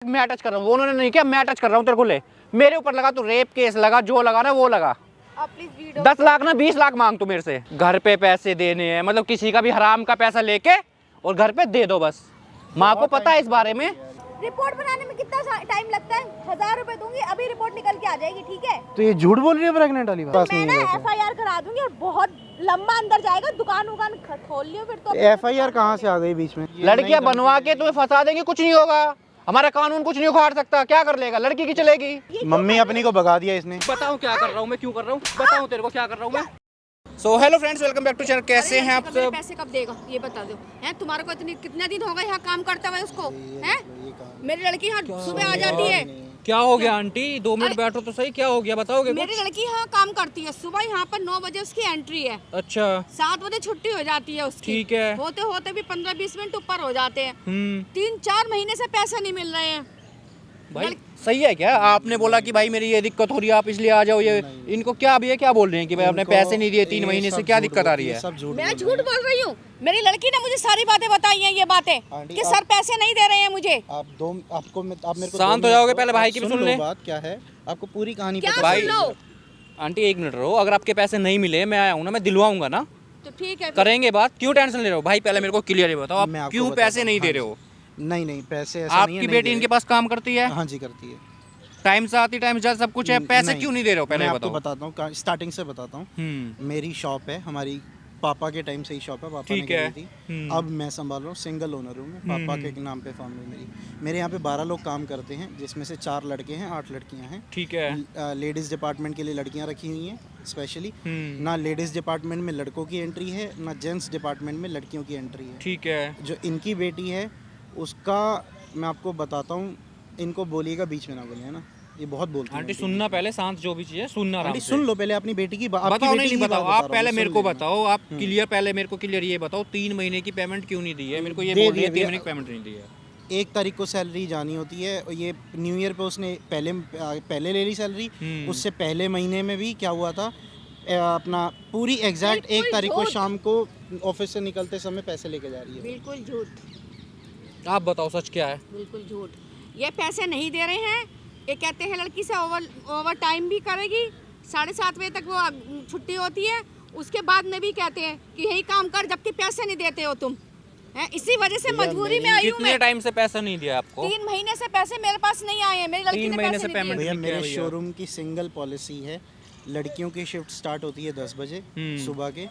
मैं अटैच कर रहा हूँ, उन्होंने नहीं किया, मैं अटैच कर रहा हूँ तेरे को, ले मेरे ऊपर लगा, तू रेप केस लगा, जो लगा ना वो लगा। आप प्लीज वीडियो 10 लाख ना 20 लाख मांग तू मेरे से, घर पे पैसे देने हैं, मतलब किसी का भी हराम का पैसा लेके और घर पे दे दो बस। माँ को पता है इस बारे में। रिपोर्ट बनाने में कितना टाइम लगता है? 1000 रुपए दूंगी, अभी रिपोर्ट निकल के आ जाएगी, ठीक है? तो ये झूठ बोल रही है प्रेग्नेंट वाली बात? मैं ना FIR करा दूंगी और बहुत लंबा अंदर जाएगा, दुकान खोल लियो फिर तो। FIR कहाँ से आ गई बीच में? लड़कियां बनवा के तुम्हें फंसा देंगी, कुछ नहीं होगा, हमारा कानून कुछ नहीं उखाड़ सकता। क्या कर लेगा, लड़की की चलेगी। मम्मी अपनी को भगा दिया इसने। बताऊं क्या कर रहा हूँ मैं, क्यों कर रहा हूँ, बताऊं तेरे को क्या कर रहा हूँ मैं। So hello friends, welcome back to channel. कैसे हैं आप सब? पैसे कब देगा ये बता दो। हैं तुम्हारे को इतनी कितने दिन हो गए यहाँ काम करते हुए उसको? हैं मेरी लड़की यहाँ सुबह आ जाती है। क्या हो गया आंटी, 2 मिनट बैठो तो सही, क्या हो गया बताओगे? मेरी लड़की यहाँ काम करती है, सुबह यहाँ पर 9 बजे उसकी एंट्री है। अच्छा 7 बजे छुट्टी हो जाती है उसकी। ठीक है। होते होते भी 15-20 मिनट ऊपर हो जाते हैं। 3-4 महीने से पैसे नहीं मिल रहे हैं भाई। सही है क्या? आपने बोला कि भाई मेरी ये दिक्कत हो रही है, आप इसलिए आ जाओ। ये इनको क्या अभी क्या बोल रहे हैं कि भाई आपने पैसे नहीं दिए 3 महीने से, क्या दिक्कत आ रही है? मैं झूठ बोल रही हूँ? मेरी लड़की ने मुझे सारी बातें बताई हैं, ये बातें कि सर पैसे नहीं दे रहे हैं मुझे। आप मेरे को शांत हो जाओगे? पहले भाई की भी सुन ले। बात क्या है, आपको पूरी कहानी क्या पता सुन लो? आंटी 1 मिनट रहो, अगर आपके पैसे नहीं मिले, मैं आया हूँ ना, मैं दिलवाऊंगा ना, तो ठीक है, करेंगे बात। क्यों टेंशन ले रहे हो भाई? पहले मेरे को क्लियर बताओ, मैं आप आपको क्यों बताता पैसे नहीं दे रहे हो? नहीं पैसे ऐसा नहीं है। आपकी बेटी इनके पास काम करती है? हाँ जी करती है। टाइम से आती, टाइम से सब कुछ है, पैसे क्यों नहीं दे रहे हो? पहले मैं बताओ। आपको बताता हूँ, स्टार्टिंग से बताता हूँ। मेरी शॉप है, हमारी पापा के टाइम से ही शॉप है, पापा ने करी थी। अब मैं संभाल रहा हूँ, सिंगल ओनर हूँ मैं, पापा के नाम पे फॉर्म है मेरे यहाँ पे 12 लोग काम करते हैं, जिसमें से 4 लड़के हैं, 8 लड़कियाँ हैं। ठीक है। लेडीज़ डिपार्टमेंट के लिए लड़कियाँ रखी हुई हैं स्पेशली। ना लेडीज़ डिपार्टमेंट में लड़कों की एंट्री है, ना जेंट्स डिपार्टमेंट में लड़कियों की एंट्री है। ठीक है। जो इनकी बेटी है उसका मैं आपको बताता हूँ, इनको बोलिएगा बीच में ना बोलिए, है ना, ये बहुत बोलती है। आंटी सुनना पहले, शांत जो भी चीज़ है सुनना। आंटी सुन लो पहले अपनी बेटी की बात। बताओ। नहीं बताओ, आप पहले मेरे को बताओ, आप क्लियर, पहले मेरे को क्लियर ये बताओ, 3 महीने की पेमेंट क्यों नहीं दी है? मेरे को ये बोल रही है 3 महीने की पेमेंट नहीं दी है। 1 तारीख को सैलरी जानी होती है, और ये न्यू ईयर पे उसने पहले ले ली सैलरी। उससे पहले महीने में भी क्या हुआ था, अपना पूरी एग्जैक्ट 1 तारीख को शाम को ऑफिस से निकलते समय पैसे लेके जा रही है। बिल्कुल झूठ। आप बताओ सच क्या है? बिल्कुल झूठ। ये पैसे नहीं दे रहे हैं। ये कहते हैं लड़की से ओवर टाइम भी करेगी, 7:30 बजे तक वो छुट्टी होती है, उसके बाद में भी कहते हैं कि यही काम कर, जबकि पैसे नहीं देते हो तुम। इसी वजह से मजबूरी में आई हूँ मैं। कितने टाइम से पैसा नहीं दिया आपको? 3 महीने से पैसे मेरे पास नहीं आए हैं, मेरी लड़की ने पैसे नहीं दिए। भैया मेरे शोरूम की सिंगल पॉलिसी है, लड़कियों की शिफ्ट स्टार्ट होती है 10 बजे सुबह के,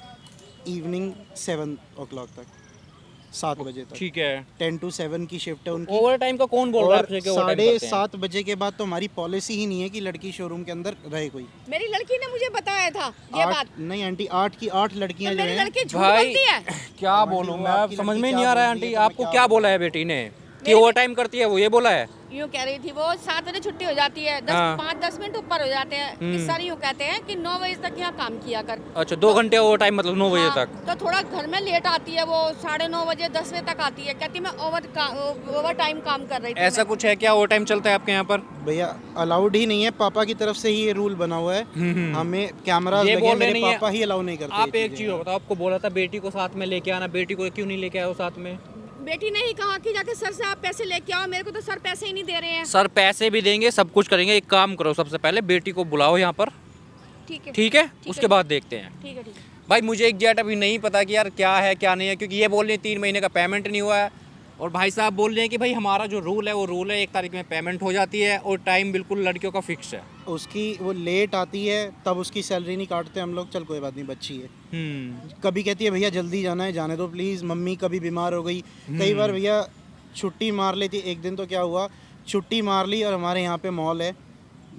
इवनिंग 7 o'clock तक, 7 बजे तक। ठीक है। 10 to 7 की शिफ्ट है उनकी। ओवर टाइम का कौन बोल रहा है आपसे कि ओवर टाइम करते हैं? 7:30 बजे के बाद तो हमारी पॉलिसी ही नहीं है कि लड़की शोरूम के अंदर रहे कोई। मेरी लड़की ने मुझे बताया था ये बात। नहीं आंटी, 8 की 8 लड़कियां जो मेरी हैं। लड़की झूठ भाई बोलती है। क्या बोलूं मैं, समझ में नहीं आ रहा है आंटी, आपको क्या बोला है बेटी ने कि ओवर टाइम करती है? वो ये बोला है? यूँ कह रही थी वो, 7 बजे छुट्टी हो जाती है, 5-10 मिनट ऊपर हो जाते हैं कि सर यूँ कहते हैं कि 9 बजे तक यहाँ काम किया कर। अच्छा 2 घंटे ओवर टाइम, मतलब 9 बजे तक? तो थोड़ा घर में लेट आती है वो, 9:30 बजे 10 बजे तक आती है, कहती मैं ओवर टाइम काम कर रही थी। ऐसा कुछ है क्या? ओवर टाइम चलता है आपके यहाँ पर? भैया अलाउड ही नहीं है, पापा की तरफ से ही ये रूल बना हुआ है। हमें कैमरा ये लगे, बोल रहे मेरे नहीं है। पापा ही अलाउ नहीं करते। आप एक चीज बताओ, आपको बोला था बेटी को साथ में लेके आना, बेटी को क्यों नहीं लेके आए हो साथ में? बेटी ने ही कहा कि जाके सर से आप पैसे लेके आओ, मेरे को तो सर पैसे ही नहीं दे रहे हैं। सर पैसे भी देंगे, सब कुछ करेंगे। एक काम करो, सबसे पहले बेटी को बुलाओ यहाँ पर, ठीक है? उसके बाद देखते हैं। ठीक है। भाई मुझे एग्जैक्ट अभी नहीं पता कि यार क्या है क्या नहीं है, क्योंकि ये बोल रहे हैं 3 महीने का पेमेंट नहीं हुआ है, और भाई साहब बोल रहे हैं कि भाई हमारा जो रूल है वो रूल है, 1 तारीख में पेमेंट हो जाती है, और टाइम बिल्कुल लड़कियों का फिक्स है। उसकी वो लेट आती है तब उसकी सैलरी नहीं काटते हम लोग, चल कोई बात नहीं, बच्ची है। कभी कहती है भैया जल्दी जाना है, जाने दो प्लीज़, मम्मी कभी बीमार हो गई, कई बार भैया छुट्टी मार लेती। एक दिन तो क्या हुआ, छुट्टी मार ली, और हमारे यहाँ पे मॉल है,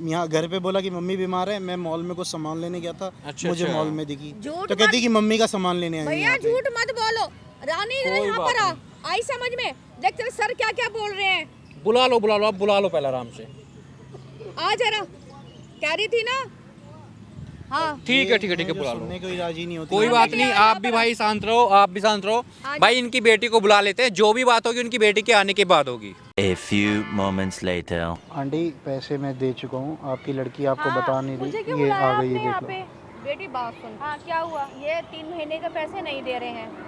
यहाँ घर पे बोला कि मम्मी बीमार है, मैं मॉल में कुछ सामान लेने गया था। मुझे मॉल में दिखी तो कहती कि मम्मी का सामान लेने आई। भैया झूठ मत बोलो, रानी यहाँ पर आई समझ में, देख तेरे सर क्या क्या बोल रहे हैं। बुला लो आप बुला लो पहले आराम से। आ जरा, कह रही थी ना। हाँ ठीक है बुला लो। सुनने को ही राजी नहीं होती। कोई बात नहीं, आप भी भाई शांत रहो, आप भी शांत रहो भाई। इनकी बेटी को बुला लेते हैं, जो भी बात होगी उनकी बेटी के आने के बाद होगी। A few moments later. Aunty पैसे मैं दे चुका हूँ, आपकी लड़की आपको बता नहीं मुझे रही, क्यों ये बुलाया आ गई आपने है, यहाँ देख पे? लो। बेटी बात सुन। हाँ क्या हुआ? ये 3 महीने के पैसे नहीं दे रहे हैं।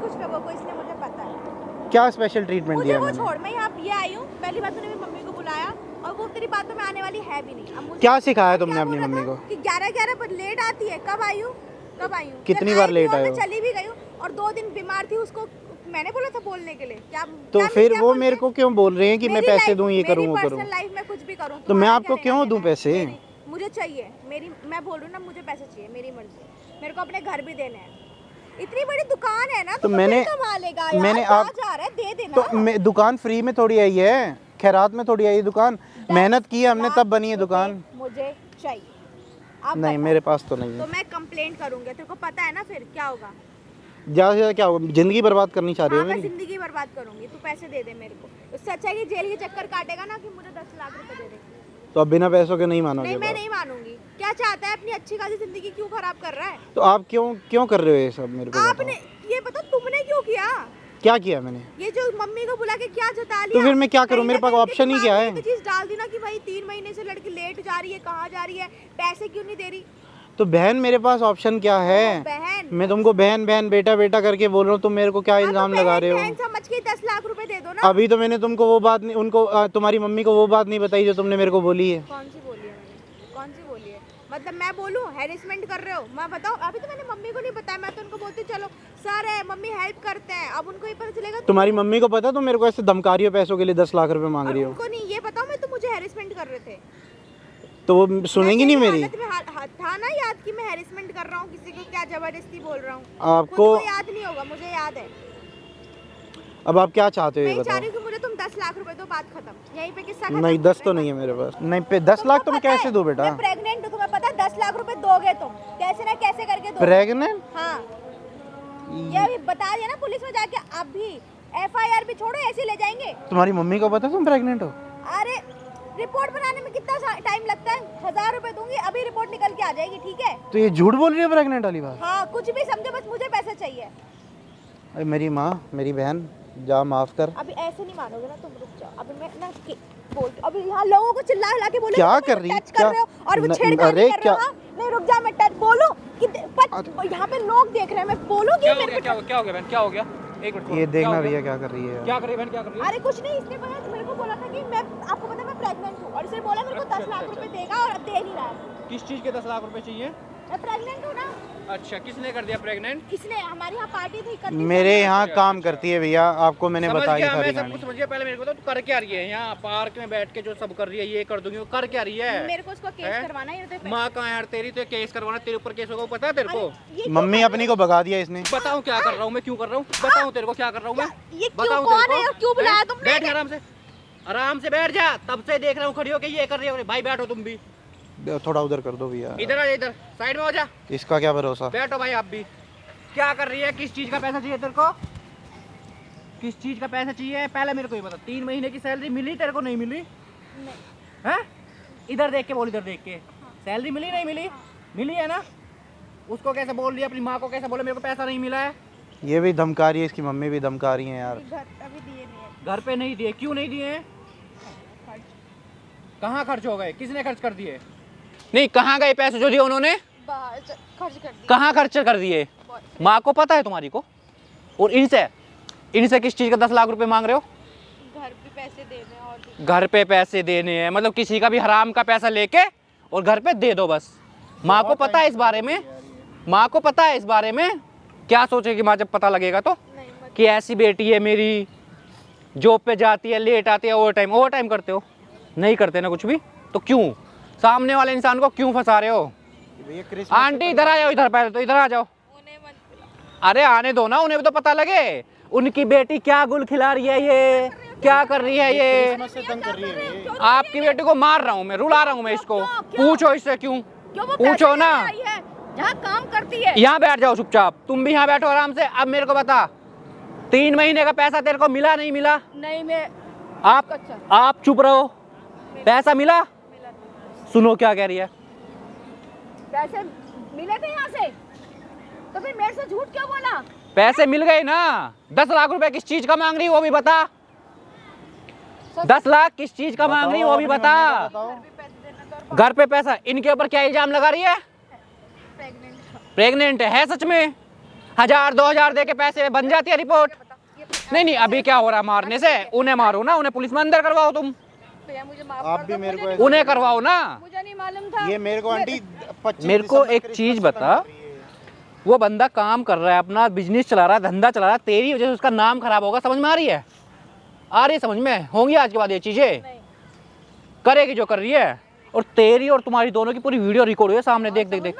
कुछ लोगों को, इसलिए मुझे पता है। क्या स्पेशल ट्रीटमेंट मुझे दिया वो मैंने? छोड़, मैं यहाँ ये आई हूँ, पहली बात तूने मेरी मम्मी को बुलाया और वो तेरी बातों में आने वाली है भी नहीं। अब मुझे क्या सिखाया तुमने क्या अपनी बोल रहा मम्मी था को? कि 11 पर लेट आती है। कब आई हूँ? कितनी जब बार आई लेट थी और आए मैं हो? चली भी गई हूँ और 2 दिन बीमार थी, उसको मैंने बोला था बोलने के लिए। क्या तो क्या फिर क्या वो बोलते मेरे हैं? को क्यों बोल रहे हैं कि मैं मेरी पैसे लाइफ- दूं, ये करूं, वो मेरी करूं? पर्सनल लाइफ में कुछ भी करूं, तो मैं तुम्हारा आपको क्या क्यों लेना दूं देना है? पैसे? मुझे चाहिए, मैं बोल रही हूँ ना, मुझे पैसे चाहिए, मेरी मर्जी। मेरे को अपने घर भी देने हैं। इतनी बड़ी दुकान है ना, तो तू मैंने- बिल कमा लेगा यार। मैंने कहाँ आप- जा रहा है, दे देना। तो मैं दुकान फ्री में थोड़ी आई है, खैरात में थोड़ी आई है दुकान। मेहनत की है हमने तब बनी है दुकान। मुझे चाहिए। अब नहीं, बता। मेरे पास तो नहीं तो है। मैं कंप्लेंट करूंगी, तेरे को पता है ना फिर क्या होगा। ज़्यादा से ज़्यादा क्या होगा? जिंदगी बर्बाद करनी चाह रही हाँ, हो मैं मेरी? जिंदगी बर्बाद करूंगी, तू पैसे दे दे मेरे को। उससे अच्छा है कि जेल के चक्कर काटेगा ना, कि मुझे 10 लाख रुपए दे दे। तो अब बिना पैसों के नहीं मानोगे नहीं, मैं बात? नहीं मानूंगी। क्या चाहता है, अपनी अच्छी खासी जिंदगी क्यों खराब कर रहा है? तो आप क्यों कर रहे हो ये सब मेरे को आपने बताओ? ये बताओ, तुमने क्यों किया? क्या किया मैंने? ये जो मम्मी को बुला के क्या जता लिया? तो फिर मैं क्या करूं? कहीं मेरे ना पास कहीं ऑप्शन ही दिमाग क्या में है? तो चीज डाल दी ना कि भाई 3 महीने से लड़की लेट जा रही है, कहाँ जा रही है, पैसे क्यों नहीं दे रही? तो बहन, मेरे पास ऑप्शन क्या है? बहन, मैं तुमको बहन बहन बेटा बेटा करके बोल रहा हूँ, तुम मेरे को क्या इल्जाम लगा रहे बहन हो? समझ के 10 लाख रुपए दे दो ना। अभी तो मैंने तुमको वो बात नहीं, उनको तुम्हारी मम्मी को वो बात नहीं बताई जो तुमने मेरे को बोली है। कौन सी बोली है मैंने? कौन सी बोली है? मतलब मैं बोलूं हैरेसमेंट कर रहे हो? मैं बताओ, अभी तो मैंने मम्मी को नहीं बताया। मैं तो उनको बोलती चलो सर है, मम्मी हेल्प करते हैं। अब उनको ही पता चलेगा। तुम्हारी मम्मी को पता तुम मेरे को ऐसे धमका रही हो पैसों के लिए, 10 लाख रुपए मांग और रही हो? उनको नहीं ये बताओ, मैं तो मुझे हैरेसमेंट कर रहे थे। तो वो सुनेंगी नहीं मेरी? हालत में था ना याद कि मैं हैरेसमेंट कर रहा हूँ, किसी को क्या जबरदस्ती बोल रहा हूँ। आपको खुद को याद नहीं होगा, मुझे याद है। अब आप क्या चाहते हो मैं ये ये चाह बताओ? रही हूँ कि मुझे तुम 10 लाख रुपए दो, बात खत्म। यहीं पे किस्सा खत्म। नहीं, 10 तो नहीं है मेरे पास। नहीं, पे 10 लाख तो मैं कैसे दूं बेटा? मैं प्रेग्नेंट हूँ, तुम्हें पता है? 10 लाख रुपए दोगे तुम, कैसे ना कैसे करके दो। प्रेग्नेंट? हाँ, ये अभी बता दिया ना पुलिस में जाके। अब भी FIR भी छोड़ो, ऐसे ले जाएंगे। तुम्हारी मम्मी को पता तुम प्रेग्नेंट हो? अरे रिपोर्ट बनाने में कितना टाइम लगता है? 1000 रुपए दूंगी, अभी रिपोर्ट निकल के आ जाएगी, ठीक है? तो ये झूठ बोल रही है प्रेग्नेंट वाली बात? हाँ, कुछ भी समझो, बस मुझे पैसा चाहिए। अरे मेरी माँ, मेरी बहन, जा माफ कर। अभी ऐसे नहीं मानोगे ना, तुम रुक जाओ। अभी मैं ना बोल, अभी यहाँ लोगों को चिल्ला हिला के बोलो क्या कि कर तुम रही? टच कर रहे हो और वो न- छेड़खानी अरे कर रहे क्या- हो। हाँ? नहीं रुक जा, मैं टच बोलूं कि यहाँ पे लोग देख रहे हैं, मैं बोलूं कि क्या हो मेरे गया पे क्या हो गया बहन, क्या हो गया? एक मिनट ये क्या देखना हो गया? भैया क्या कर रही है यार। क्या कर रही है बहन, क्या कर रही है? अरे कुछ नहीं, इसने मेरे को बोला था कि मैं आपको पता है मैं प्रेग्नेंट हूँ, और इसने बोला मेरे को 10 लाख रुपए देगा और अब दे नहीं रहा है। किस चीज़ के 10 लाख रुपए चाहिए? मैं प्रेग्नेंट हूँ ना। अच्छा, किसने कर दिया प्रेग्नेंट? इसने, हमारे यहाँ पार्टी थी, इकट्ठी मेरे यहाँ काम करती है भैया, आपको मैंने समझ बताई गया, सारी मैं सब कहानी। कुछ समझ गया। पहले मेरे को तो तू कर क्या रही है यहाँ पार्क में बैठ के? जो सब कर रही है, ये कर दूंगी, वो कर क्या रही है? मेरे को उसको केस हैं? करवाना है। माँ कहाँ है यार तेरी? तो केस करवाना, तेरे ऊपर केस होगा, वो पता है तेरे को? ये मम्मी अपनी को भगा दिया इसने। बताऊँ क्या कर रहा हूँ मैं, क्यों कर रहा हूँ? बताऊँ तेरे को क्या कर रहा हूँ मैं? ये क्यों, बताऊँ कौन तेरे है को? और क्यों बुलाया हैं? तुमने? बैठ आराम से, आराम से बैठ जा। तब से देख रहा हूँ खड़ी हो के ये कर रही है। भाई बैठो तुम भी, थोड़ा उधर कर दो भैया। इधर आ, इधर साइड में हो जा। इसका क्या भरोसा? बैठो भाई आप भी। क्या कर रही है? किस चीज का पैसा चाहिए तेरे को? किस चीज का पैसा चाहिए पहले मेरे को ये बता। 3 महीने की सैलरी मिली तेरे को? नहीं मिली? नहीं। हैं? इधर देख के बोल, इधर देख के। सैलरी मिली नहीं मिली? मिली है ना? उसको कैसे बोल रही है? अपनी माँ को कैसे बोले मेरे को पैसा नहीं मिला है? ये भी धमका रही है, इसकी मम्मी भी धमका रही है यार। घर अभी दिए नहीं है। घर पे नहीं दिए? क्यों नहीं दिए? कहाँ खर्च हो गए? किसने खर्च कर दिए? नहीं, कहाँ गए पैसे जो दिए उन्होंने? बाहर खर्च कर दिए। कहाँ खर्च कर दिए? माँ को पता है तुम्हारी को? और इनसे किस चीज़ का 10 लाख रुपए मांग रहे हो? घर पे पैसे देने और भी। घर पे पैसे देने हैं? मतलब किसी का भी हराम का पैसा लेके और घर पे दे दो बस। माँ को पता है इस बारे में? माँ को पता है इस बारे में? क्या सोचेगी माँ जब पता लगेगा तो? नहीं मत। कि ऐसी बेटी है मेरी, जॉब पे जाती है, लेट आती है, ओवर टाइम करते हो? नहीं करते ना कुछ भी, तो क्यों सामने वाले इंसान को क्यों फंसा रहे हो? भैया क्रिसमस आंटी इधर आ जाओ, इधर पहले तो इधर आ जाओ। उन्हें मत बुला। अरे आने दो ना, उन्हें भी तो पता लगे उनकी बेटी क्या गुल खिला रही है, ये क्या कर रही है ये। क्रिसमस से तंग कर रही है ये। आपकी बेटी को मार रहा हूँ मैं, रुला रहा हूँ मैं इसको। क्यों? पूछो इससे क्यों, क्यों वो पूछो पैसे ना। लेने आई है, जहाँ काम करती है। यहाँ बैठ जाओ चुपचाप, तुम भी यहाँ बैठो आराम से। अब मेरे को बता, 3 महीने का पैसा तेरे को मिला नहीं मिला? नहीं मैं आप चुप रहो। पैसा मिला? मिला नहीं। सुनो क्या कह रही है। पैसे मिले थे यहाँ से, तो फिर मेरे से झूठ क्यों बोला? पैसे मिल गए ना। 10 लाख रुपए किस चीज का मांग रही है वो भी बता। 10 लाख किस चीज का मांग रही है वो भी बता। घर भी पैसे देना तो, और घर पे पैसा, इनके ऊपर क्या इल्जाम लगा रही है? प्रेग्नेंट। प्रेग्नेंट है सच में? 1000 2000 दे के पैसे बन जाती है रिपोर्ट? ये नहीं नहीं, अभी क्या हो रहा है मारने से? उन्हें मारो ना, उन्हें पुलिस में अंदर करवाओ तुम, भैया मुझे माफ आप कर भी दो, मेरे को मुझे ऐसे- उन्हें करवाओ ना। मुझे नहीं मालूम था। ये मेरे को आंटी 25 मेरे को दिसंबर एक क्रिसमस चीज खत्म बता, कर रही है। वो बंदा काम कर रहा है, अपना बिजनेस चला रहा है, धंधा चला रहा है, तेरी वजह से उसका नाम खराब होगा, समझ में आ रही है? आ रही है समझ में? होंगी आज के बाद ये चीजें, नहीं। करेगी जो कर रही है। और तेरी और तुम्हारी दोनों की पूरी वीडियो रिकॉर्ड हुई है सामने, देख देख देख।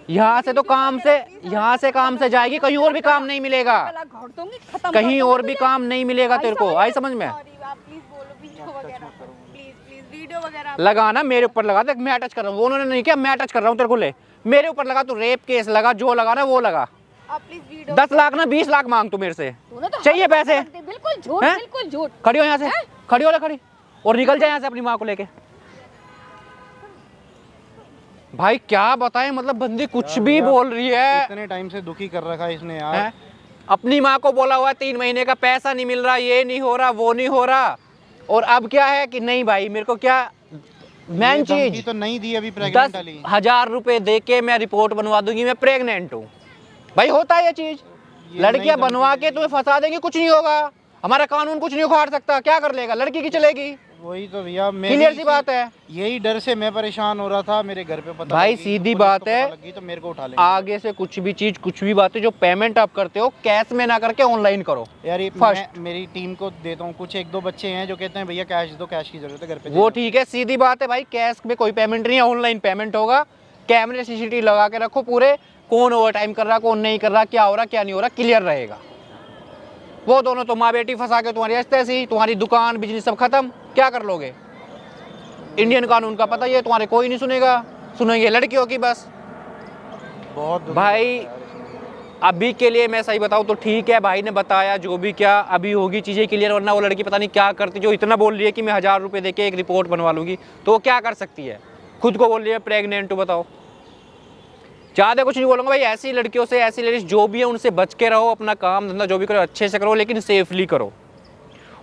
यहाँ से तो काम से, यहाँ से काम से जाएगी, कहीं और भी काम नहीं मिलेगा, गला घोट दूंगी, खत्म कहीं कर और दूंगी भी तुझे। काम नहीं मिलेगा तेरे को, आई समझ में? सॉरी, आप प्लीज बोलो वीडियो वगैरह, प्लीज प्लीज वीडियो वगैरह। लगा ना मेरे ऊपर लगा, देख मैं अटैच कर रहा हूँ, वो उन्होंने नहीं किया, मैं अटैच कर रहा हूँ तेरे को, ले मेरे ऊपर लगा, तू रेप केस लगा, जो लगा ना वो लगा। आप प्लीज वीडियो 10 लाख ना 20 लाख मांग तू मेरे से, तूने तो चाहिए हद कर पैसे? दी, बिल्कुल झूठ, हैं? बिल्कुल झूठ। खड़ी हो यहाँ से, खड़ी हो ले, खड़ी, और निकल जाए यहाँ से अपनी माँ को लेके। भाई क्या बताएं, मतलब बंदी कुछ भी बोल रही है, इतने टाइम से दुखी कर रखा है इसने यार। हैं? अपनी माँ को बोला हुआ 3 महीने का पैसा नहीं मिल रहा, ये नहीं हो रहा, वो नहीं हो रहा, और अब क्या है कि नहीं भाई मेरे को क्या मेन ये धमकी चीज, तो नहीं दी अभी प्रेग्नेंट वाली। 10,000 रुपए दे के मैं रिपोर्ट बनवा दूंगी मैं प्रेग्नेंट हूँ। भाई होता है ये चीज, ये लड़कियां नहीं बनवा धमकी के तुम्हें फंसा देंगी, कुछ नहीं होगा, हमारा कानून कुछ नहीं उखाड़ सकता, क्या कर लेगा, लड़की की चलेगी, वही तो भैया, मैं क्लियर भी सी बात है। यही डर से मैं परेशान हो रहा था। मेरे घर पे पता भाई लगी, सीधी पुलिस बात को पता है, लगी तो मेरे को उठा लेंगे। आगे से कुछ भी चीज, कुछ भी बातें जो पेमेंट आप करते हो कैश में ना करके ऑनलाइन करो। यार ये First। मैं मेरी टीम को देता हूँ, कुछ 1-2 बच्चे हैं जो कहते हैं भैया कैश दो, कैश की जरूरत है घर पे। वो ठीक है, सीधी बात है भाई, कैश में कोई पेमेंट नहीं है, ऑनलाइन पेमेंट होगा। कैमरे सीसीटीवी लगा के रखो पूरे, कौन ओवर टाइम कर रहा, कौन नहीं कर रहा, क्या हो रहा क्या नहीं हो रहा, क्लियर रहेगा। वो दोनों तो माँ बेटी फंसा के तुम्हारी ऐसे ऐसी, तुम्हारी दुकान बिजनेस सब खत्म, क्या कर लोगे? इंडियन कानून का पता ही है, तुम्हारे कोई नहीं सुनेगा, सुनेंगे लड़कियों की बस। बहुत दुखी भाई करता है यार इसने। अभी के लिए मैं सही बताऊं तो ठीक है, भाई ने बताया जो भी, क्या अभी होगी चीज़ें क्लियर, वरना वो लड़की पता नहीं क्या करती, जो इतना बोल रही है कि मैं 1000 रुपये दे के एक रिपोर्ट बनवा लूँगी, तो वो क्या कर सकती है? खुद को बोल रही है प्रेग्नेंट, बताओ। ज़्यादा कुछ नहीं बोलूँगा भाई, ऐसी लड़कियों से, ऐसी लेडीज जो भी है उनसे बच के रहो, अपना काम धंधा जो भी करो अच्छे से करो, लेकिन सेफली करो।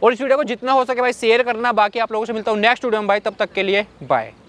और इस वीडियो को जितना हो सके भाई शेयर करना। बाकी आप लोगों से मिलता हूँ नेक्स्ट वीडियो में भाई, तब तक के लिए बाय।